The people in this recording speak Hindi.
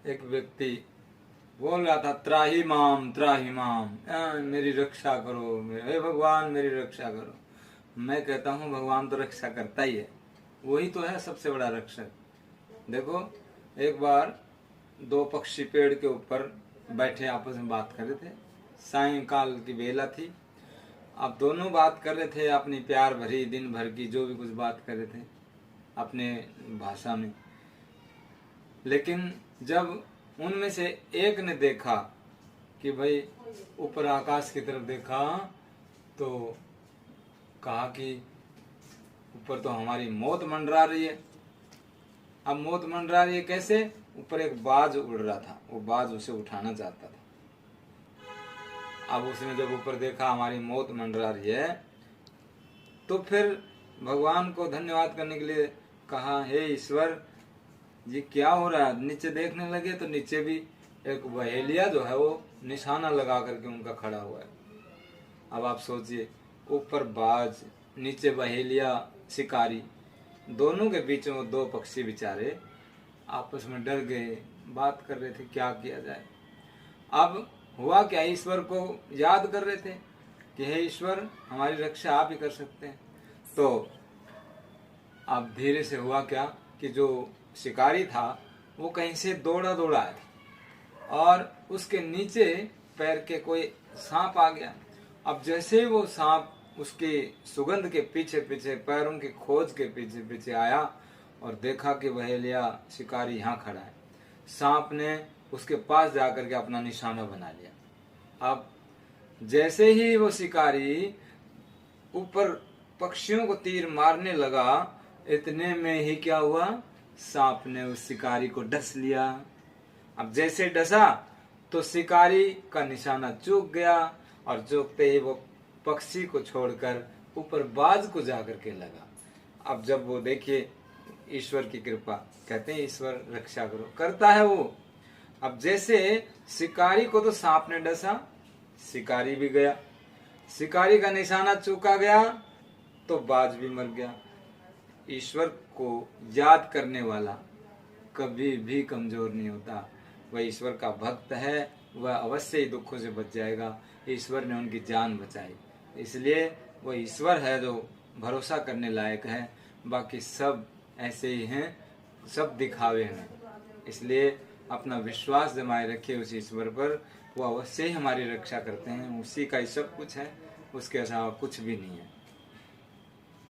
एक व्यक्ति बोल रहा था त्राही माम, मेरी रक्षा करो, हे भगवान मेरी रक्षा करो। मैं कहता हूँ भगवान तो रक्षा करता ही है, वही तो है सबसे बड़ा रक्षक। देखो, एक बार दो पक्षी पेड़ के ऊपर बैठे आपस में बात कर रहे थे। सायंकाल की बेला थी। अब दोनों बात कर रहे थे अपनी प्यार भरी दिन भर की जो भी कुछ बात कर रहे थे अपने भाषा में। लेकिन जब उनमें से एक ने देखा कि भाई ऊपर आकाश की तरफ देखा तो कहा कि ऊपर तो हमारी मौत मंडरा रही है। अब मौत मंडरा रही है कैसे? ऊपर एक बाज उड़ रहा था, वो बाज उसे उठाना चाहता था। अब उसने जब ऊपर देखा हमारी मौत मंडरा रही है तो फिर भगवान को धन्यवाद करने के लिए कहा, हे ईश्वर ये क्या हो रहा है? नीचे देखने लगे तो नीचे भी एक बहेलिया जो है वो निशाना लगा करके उनका खड़ा हुआ है। अब आप सोचिए, ऊपर बाज, नीचे बहेलिया, शिकारी, दोनों के बीच में दो पक्षी बेचारे आपस में डर गए, बात कर रहे थे क्या किया जाए। अब हुआ क्या, ईश्वर को याद कर रहे थे कि हे ईश्वर हमारी रक्षा आप ही कर सकते हैं। तो अब धीरे से हुआ क्या कि जो शिकारी था वो कहीं से दौड़ा आया और उसके नीचे पैर के कोई सांप आ गया। अब जैसे ही वो सांप उसकी सुगंध के पीछे पीछे, पैरों की खोज के पीछे पीछे आया और देखा कि बहेलिया शिकारी यहाँ खड़ा है, सांप ने उसके पास जाकर के अपना निशाना बना लिया। अब जैसे ही वो शिकारी ऊपर पक्षियों को तीर मारने लगा, इतने में ही क्या हुआ, सांप ने उस शिकारी को डस लिया। अब जैसे डसा तो शिकारी का निशाना चूक गया और चूकते ही वो पक्षी को छोड़कर ऊपर बाज को जाकर के लगा। अब जब वो देखिए ईश्वर की कृपा, कहते हैं ईश्वर रक्षा करो, करता है वो। अब जैसे शिकारी को तो सांप ने डसा, शिकारी भी गया, शिकारी का निशाना चूका गया तो बाज भी मर गया। ईश्वर को याद करने वाला कभी भी कमजोर नहीं होता। वह ईश्वर का भक्त है, वह अवश्य ही दुखों से बच जाएगा। ईश्वर ने उनकी जान बचाई, इसलिए वह ईश्वर है जो भरोसा करने लायक है। बाकी सब ऐसे ही हैं, सब दिखावे हैं। इसलिए अपना विश्वास जमाए रखिए उस ईश्वर पर, वो अवश्य ही हमारी रक्षा करते हैं। उसी का ही सब कुछ है, उसके अलावा कुछ भी नहीं है।